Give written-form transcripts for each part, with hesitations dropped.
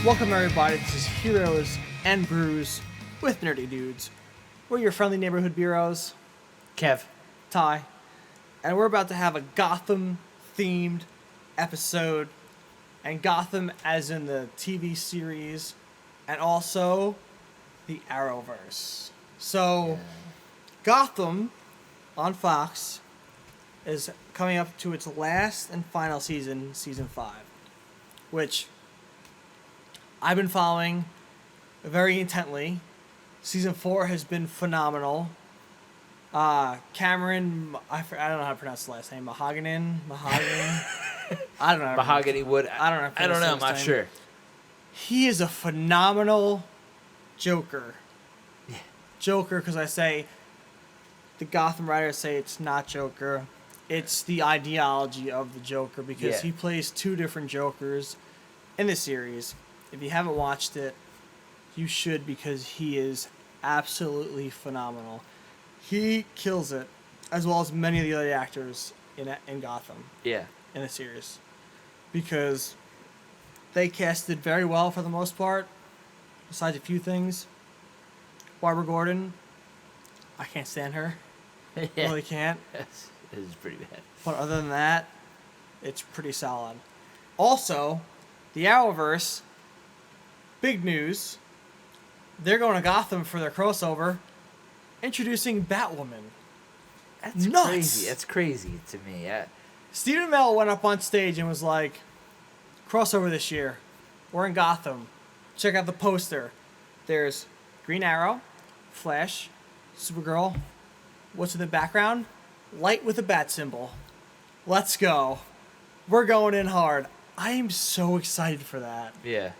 Welcome everybody, this is Heroes and Brews with Nerdy Dudes. We're your friendly neighborhood Beeroes, Kev, Ty, and we're about to have a Gotham-themed episode, and Gotham as in the TV series, and also the Arrowverse. So, Gotham on Fox is coming up to its last and final season, Season 5, which I've been following very intently. Season 4 has been phenomenal. Cameron, I don't know how to pronounce the last name. Mahogany. I don't know. Mahogany Wood. I don't know. I don't know. I'm not sure. He is a phenomenal Joker. Yeah. Joker, because I say the Gotham writers say it's not Joker. It's the ideology of the Joker because he plays two different Jokers in the series. If you haven't watched it, you should because he is absolutely phenomenal. He kills it, as well as many of the other actors in Gotham. Yeah. In the series, because they casted very well for the most part. Besides a few things, Barbara Gordon, I can't stand her. Yeah. Really can't. It is pretty bad. But other than that, it's pretty solid. Also, the Arrowverse. Big news. They're going to Gotham for their crossover, introducing Batwoman. That's nuts. Crazy. That's crazy to me. Stephen Amell went up on stage and was like, crossover this year. We're in Gotham. Check out the poster. There's Green Arrow, Flash, Supergirl. What's in the background? Light with a bat symbol. Let's go. We're going in hard. I am so excited for that. Yeah.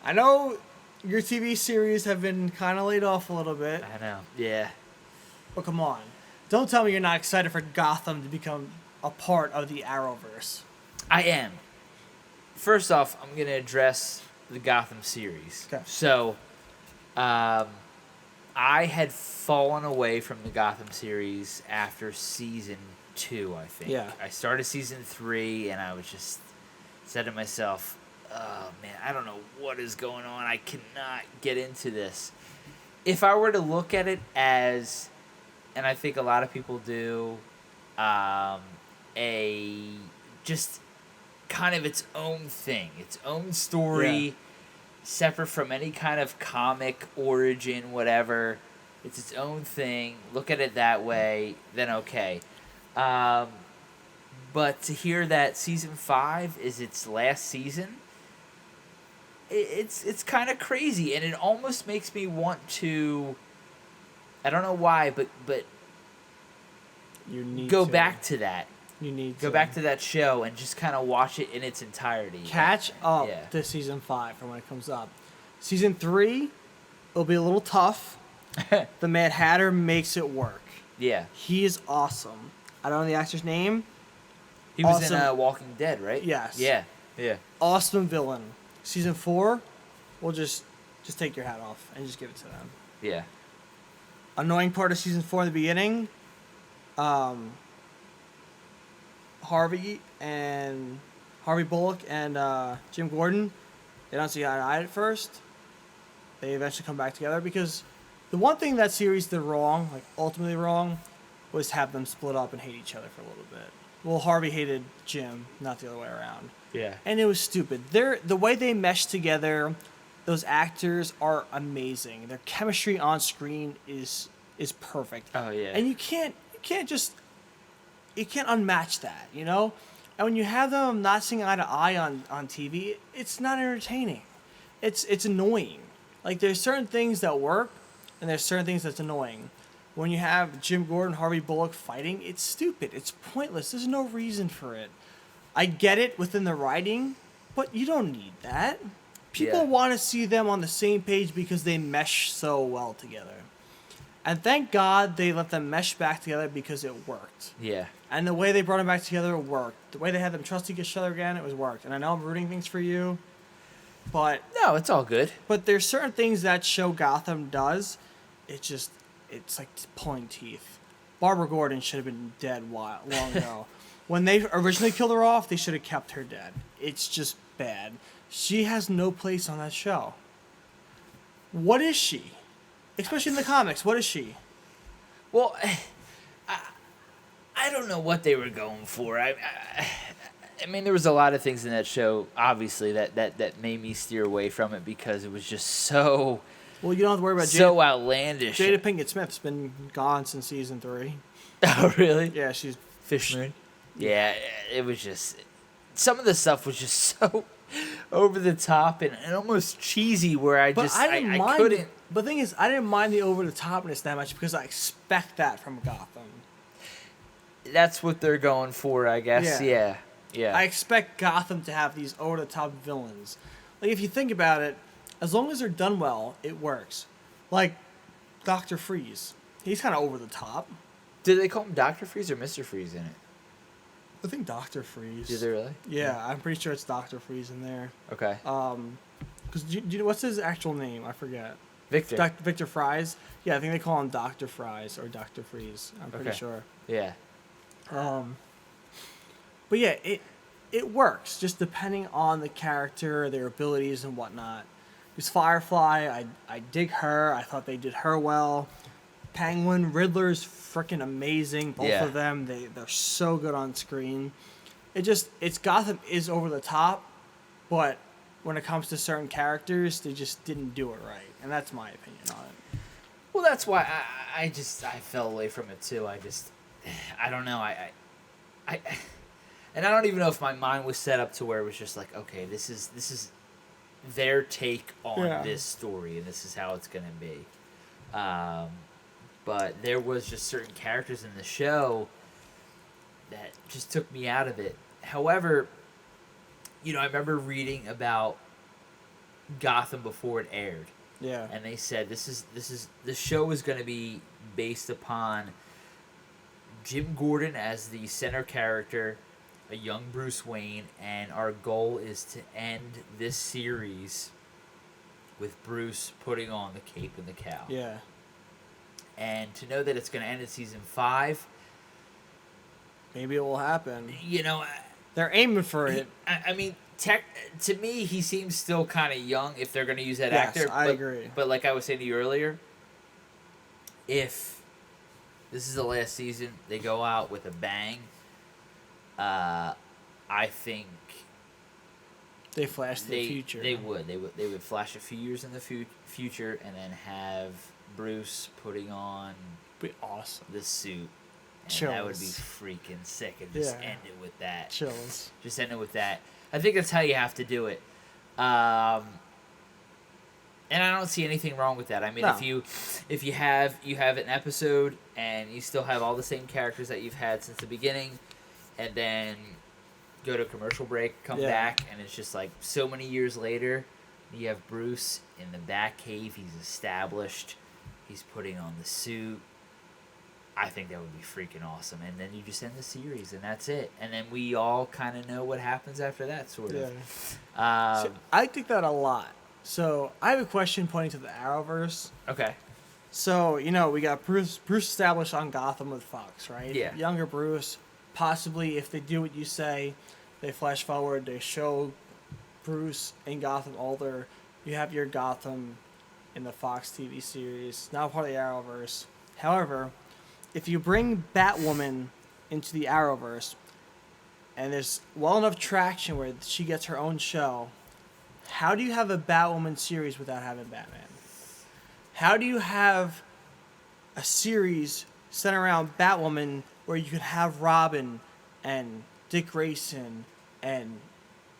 I know your TV series have been kind of laid off a little bit. I know. Yeah. But come on. Don't tell me you're not excited for Gotham to become a part of the Arrowverse. I am. First off, I'm going to address the Gotham series. Okay. So, I had fallen away from the Gotham series after season 2, I think. Yeah. I started season 3, and I was just said to myself, oh, man, I don't know what is going on. I cannot get into this. If I were to look at it as, and I think a lot of people do, just kind of its own thing, its own story, separate from any kind of comic origin, whatever. It's its own thing. Look at it that way, then okay. But to hear that season 5 is its last season, it's kind of crazy, and it almost makes me want to, I don't know why, but You need go to. back to that. You need Go to. back to that show and just kind of watch it in its entirety. Catch up to season 5 for when it comes up. Season 3 will be a little tough. The Mad Hatter makes it work. Yeah. He is awesome. I don't know the actor's name. He was Awesome. in Walking Dead, right? Yes. Yeah. Yeah. Awesome villain. Season 4, we'll just take your hat off and just give it to them. Yeah. Annoying part of season 4 in the beginning, Harvey Bullock and Jim Gordon, they don't see eye to eye at first. They eventually come back together because the one thing that series did wrong, like ultimately wrong, was have them split up and hate each other for a little bit. Well, Harvey hated Jim, not the other way around. Yeah. And it was stupid. The way they mesh together, those actors are amazing. Their chemistry on screen is perfect. Oh yeah. And you can't unmatch that, you know? And when you have them not seeing eye to eye on TV, it's not entertaining. It's annoying. Like there's certain things that work and there's certain things that's annoying. When you have Jim Gordon, Harvey Bullock fighting, it's stupid. It's pointless. There's no reason for it. I get it within the writing, but you don't need that. People want to see them on the same page because they mesh so well together. And thank God they let them mesh back together because it worked. Yeah. And the way they brought them back together worked. The way they had them trust each other again, it was worked. And I know I'm rooting things for you, but No, it's all good. But there's certain things that show Gotham does. It's like pulling teeth. Barbara Gordon should have been dead long ago. When they originally killed her off, they should have kept her dead. It's just bad. she has no place on that show. What is she? Especially in the comics, what is she? Well, I don't know what they were going for. I mean, there was a lot of things in that show, obviously, that made me steer away from it because it was just so. Well, you don't have to worry about so outlandish. Jada Pinkett Smith's been gone since season 3. Oh, really? Yeah, she's Fishman. Yeah, it was just. Some of the stuff was just so over the top and almost cheesy where I couldn't. But the thing is, I didn't mind the over the topness that much because I expect that from Gotham. That's what they're going for, I guess. Yeah. I expect Gotham to have these over the top villains. Like, if you think about it, as long as they're done well, it works. Like Dr. Freeze. He's kind of over the top. Did they call him Dr. Freeze or Mr. Freeze in it? I think Dr. Freeze. Did they really? Yeah, I'm pretty sure it's Dr. Freeze in there. Okay. Because do you know what's his actual name? I forget. Victor. Victor Fries. Yeah, I think they call him Dr. Fries or Dr. Freeze. I'm pretty sure. Yeah. But yeah, it works just depending on the character, their abilities and whatnot. Because Firefly, I dig her. I thought they did her well. Penguin, Riddler's freaking amazing. Both of them, they're so good on screen. It's Gotham is over the top, but when it comes to certain characters, they just didn't do it right, and that's my opinion on it. Well, that's why I fell away from it too. I don't know. And I don't even know if my mind was set up to where it was just like, okay, this is their take on this story, and this is how it's gonna be. But there was just certain characters in the show that just took me out of it. However, I remember reading about Gotham before it aired. Yeah. And they said the show is going to be based upon Jim Gordon as the center character, a young Bruce Wayne, and our goal is to end this series with Bruce putting on the cape and the cowl. Yeah. And to know that it's going to end in season 5, maybe it will happen. They're aiming for it. I mean, to me, he seems still kind of young if they're going to use that actor. Yes, I agree. But like I was saying to you earlier, if this is the last season, they go out with a bang, I think they flash the future. They would flash a few years in the future and then have Bruce putting on be awesome the suit. And Chills. That would be freaking sick. And just end it with that. Chills. Just end it with that. I think that's how you have to do it. And I don't see anything wrong with that. I mean, no. if you have an episode and you still have all the same characters that you've had since the beginning, and then go to a commercial break, come back, and it's just like so many years later, you have Bruce in the Batcave. He's established. He's putting on the suit. I think that would be freaking awesome. And then you just end the series, and that's it. And then we all kind of know what happens after that, sort of. So I think that a lot. So I have a question pointing to the Arrowverse. Okay. So, we got Bruce established on Gotham with Fox, right? Yeah. Younger Bruce. Possibly, if they do what you say, they flash forward, they show Bruce in Gotham older. You have your Gotham in the Fox TV series, now part of the Arrowverse. However, if you bring Batwoman into the Arrowverse, and there's well enough traction where she gets her own show, how do you have a Batwoman series without having Batman? How do you have a series centered around Batwoman where you could have Robin and Dick Grayson and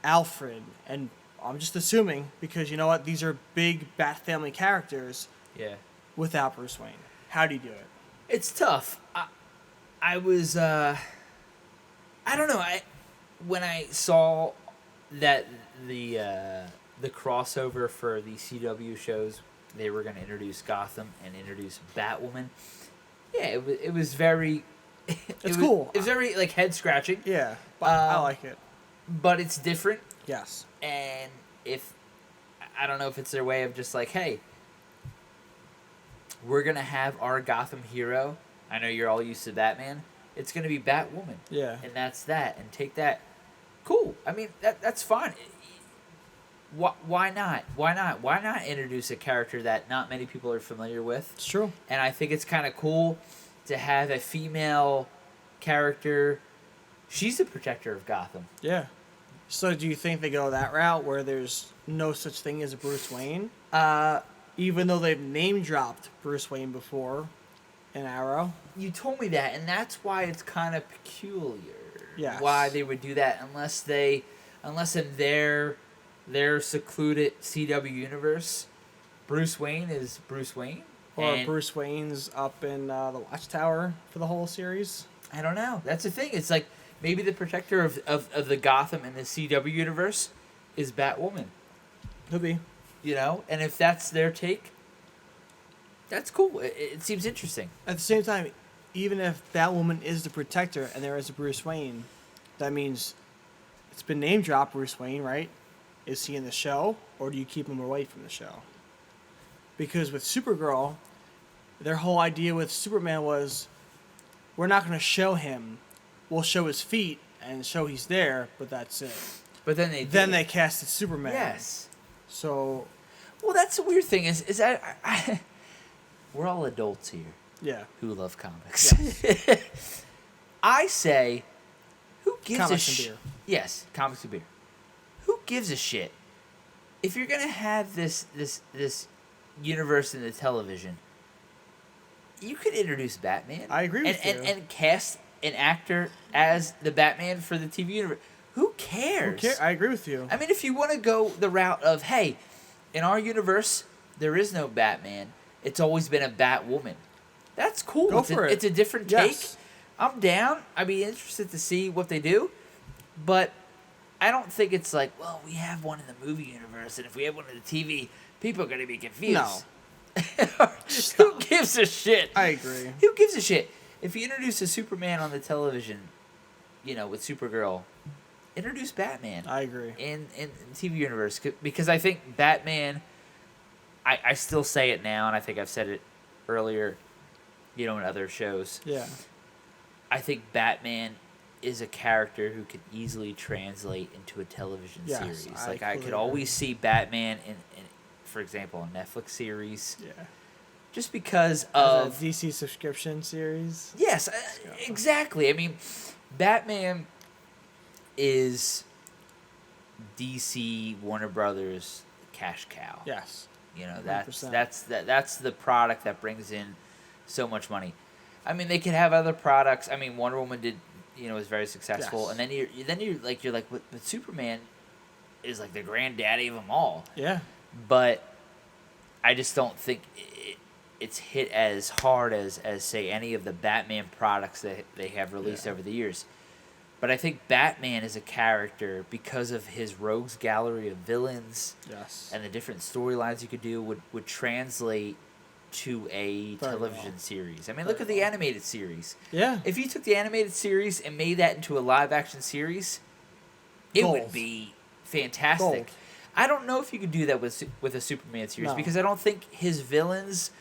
Alfred, and I'm just assuming, because you know what, these are big Bat family characters, without Bruce Wayne. How do you do it? It's tough. I was, I don't know, when I saw that the crossover for the CW shows, they were going to introduce Gotham and introduce Batwoman, it was very... It's cool. It's very, head-scratching. Yeah, but I like it. But it's different. Yes. And I don't know if it's their way of just like, hey, we're going to have our Gotham hero. I know you're all used to Batman. It's going to be Batwoman. Yeah. And that's that. And take that. Cool. I mean, that's fine. Why not? Why not? Why not introduce a character that not many people are familiar with? It's true. And I think it's kind of cool to have a female character. She's the protector of Gotham. Yeah. So do you think they go that route where there's no such thing as a Bruce Wayne? Even though they've name dropped Bruce Wayne before in Arrow? You told me that, and that's why it's kind of peculiar. Yes. Why they would do that unless in their secluded CW universe, Bruce Wayne is Bruce Wayne. Or Bruce Wayne's up in the Watchtower for the whole series? I don't know. That's the thing. It's like maybe the protector of the Gotham in the CW universe is Batwoman. Could be. You know? And if that's their take, that's cool. It seems interesting. At the same time, even if Batwoman is the protector and there is a Bruce Wayne, that means it's been name dropped Bruce Wayne, right? Is he in the show, or do you keep him away from the show? Because with Supergirl, their whole idea with Superman was, we're not going to show him. We'll show his feet and show he's there, but that's it. But then they casted Superman. Yes. So. Well, that's the weird thing is that we're all adults here. Yeah. Who love comics. Yes. I say, who gives comics a and shit? beer. Yes, comics and beer. Who gives a shit? If you're gonna have this universe in the television, you could introduce Batman. I agree with you. And cast an actor as the Batman for the TV universe. Who cares? I agree with you. I mean, if you want to go the route of, hey, in our universe, there is no Batman. It's always been a Batwoman. That's cool. Go for it. It's a different take. Yes. I'm down. I'd be interested to see what they do. But I don't think it's like, well, we have one in the movie universe, and if we have one in the TV, people are going to be confused. No. Who gives a shit? I agree. Who gives a shit? If you introduce a Superman on the television, with Supergirl, introduce Batman. I agree. In TV universe, because I think Batman, I still say it now, and I think I've said it earlier, in other shows. Yeah. I think Batman is a character who could easily translate into a television series. I could always see Batman in, for example, a Netflix series. Yeah. Just because of a DC subscription series. Yes, exactly. I mean, Batman is DC Warner Brothers cash cow. Yes. That's the product that brings in so much money. I mean, they could have other products. I mean, Wonder Woman did, was very successful, yes. And then you're like, but Superman is like the granddaddy of them all. Yeah. But I just don't think it's hit as hard as say any of the Batman products that they have released over the years. But I think Batman is a character because of his rogues gallery of villains. Yes. And the different storylines you could do would translate to a television series. I mean, look at the animated series. Yeah. If you took the animated series and made that into a live action series, it would be fantastic. Gold. I don't know if you could do that with a Superman series because I don't think his villains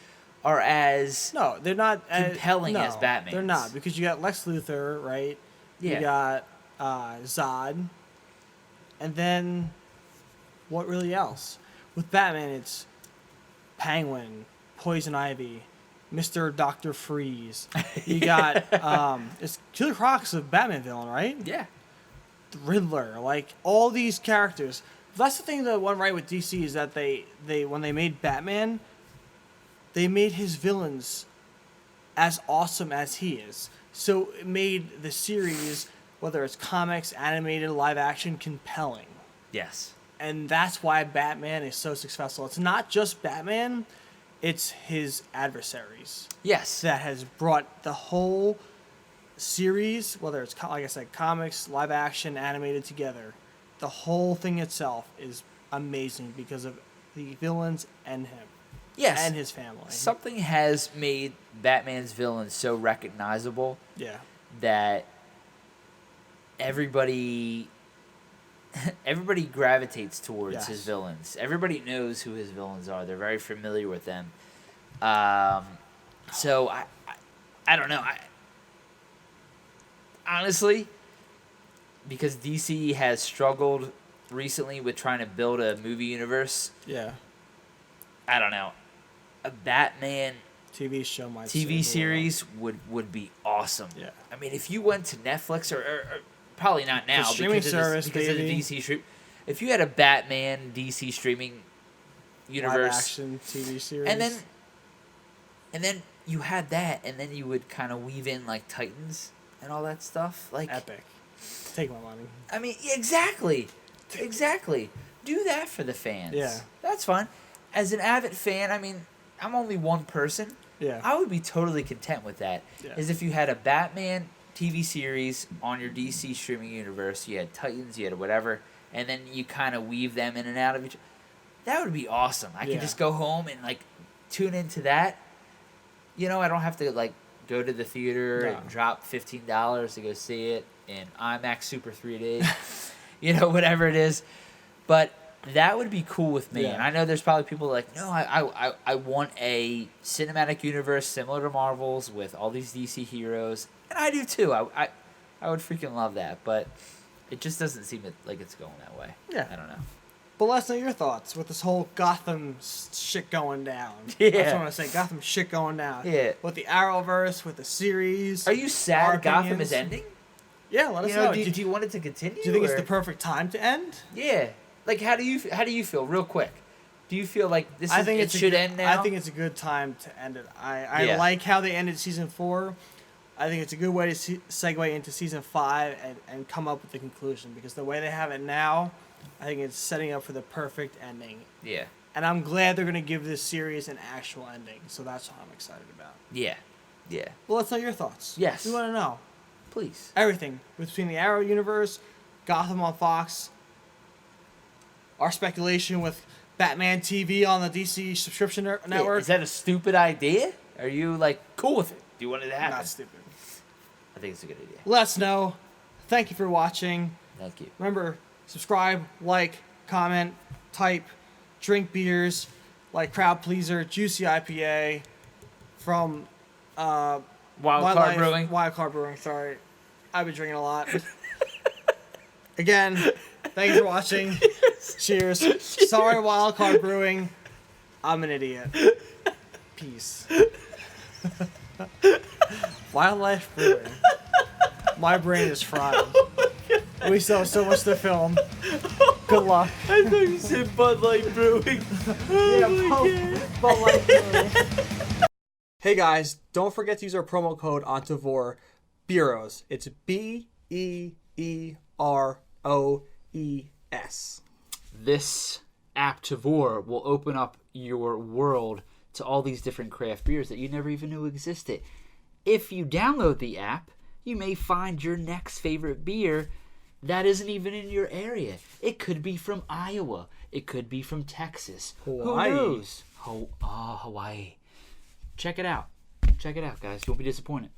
are as they're not compelling as Batman. They're not, because you got Lex Luthor, right? Yeah. You got Zod, and then what really else? With Batman, it's Penguin, Poison Ivy, Mr. Dr. Freeze. You got it's Killer Croc's a Batman villain, right? Yeah. The Riddler, like all these characters. That's the thing that went right with DC is that they when they made Batman, they made his villains as awesome as he is. So it made the series, whether it's comics, animated, live action, compelling. Yes. And that's why Batman is so successful. It's not just Batman, it's his adversaries. Yes. That has brought the whole series, whether it's, like I said, comics, live action, animated together. The whole thing itself is amazing because of the villains and him. Yes. And his family. Something has made Batman's villains so recognizable that everybody gravitates towards his villains. Everybody knows who his villains are. They're very familiar with them. So I don't know. Honestly, because DC has struggled recently with trying to build a movie universe. Yeah. I don't know. A Batman TV show might TV series would be awesome. Yeah. I mean, if you went to Netflix or probably not now streaming service, because of the DC stream. If you had a Batman DC streaming universe, live action TV series, and then you had that, and then you would kind of weave in like Titans and all that stuff, like epic. Take my money. I mean, exactly. Do that for the fans. Yeah. That's fun. As an avid fan, I mean, I'm only one person. Yeah. I would be totally content with that. Yeah. Is if you had a Batman TV series on your DC streaming universe, you had Titans, you had whatever, and then you kind of weave them in and out of each. That would be awesome. I could just go home and like tune into that. You know, I don't have to like go to the theater and drop $15 to go see it in IMAX Super 3D. You know, whatever it is. But that would be cool with me. Yeah. And I know there's probably people like, no, I want a cinematic universe similar to Marvel's with all these DC heroes. And I do too. I would freaking love that. But it just doesn't seem like it's going that way. Yeah. I don't know. But let us know your thoughts with this whole Gotham shit going down. Yeah. That's what I want to say. Gotham shit going down. Yeah. With the Arrowverse, with the series. Are you sad Gotham opinions. is ending? Yeah, let us You know, know. do you want it to continue? Do you think or? it's the perfect time to end? Yeah. Like, how do you feel, real quick? Do you feel like it should end now? I think it's a good time to end it. I like how they ended season 4. I think it's a good way to segue into season 5 and come up with the conclusion, because the way they have it now, I think it's setting up for the perfect ending. Yeah. And I'm glad they're going to give this series an actual ending, so that's what I'm excited about. Yeah. Yeah. Well, let's know your thoughts. Yes. We want to know. Please. Everything between the Arrow universe, Gotham on Fox, our speculation with Batman TV on the DC subscription network. Yeah, is that a stupid idea? Are you, like, cool with it? Do you want it to happen? Not stupid. I think it's a good idea. Let us know. Thank you for watching. Thank you. Remember, subscribe, like, comment, type, drink beers like Crowd Pleaser Juicy IPA from Wildcard Brewing. Wildcard Brewing, sorry. I've been drinking a lot. Again, thanks for watching. Cheers. Sorry, Wildcard Brewing. I'm an idiot. Peace. Wildlife Brewing. My brain is fried. We still have so much to film. Good luck. I thought you said Bud Light Brewing. Bud Light Brewing. Hey guys, don't forget to use our promo code ONTOVOR Beeroes. It's BEEROES. This app Tavor will open up your world to all these different craft beers that you never even knew existed. If you download the app, you may find your next favorite beer that isn't even in your area. It could be from Iowa. It could be from Texas. Hawaii. Who knows? Hawaii. Check it out. Check it out, guys. You won't be disappointed.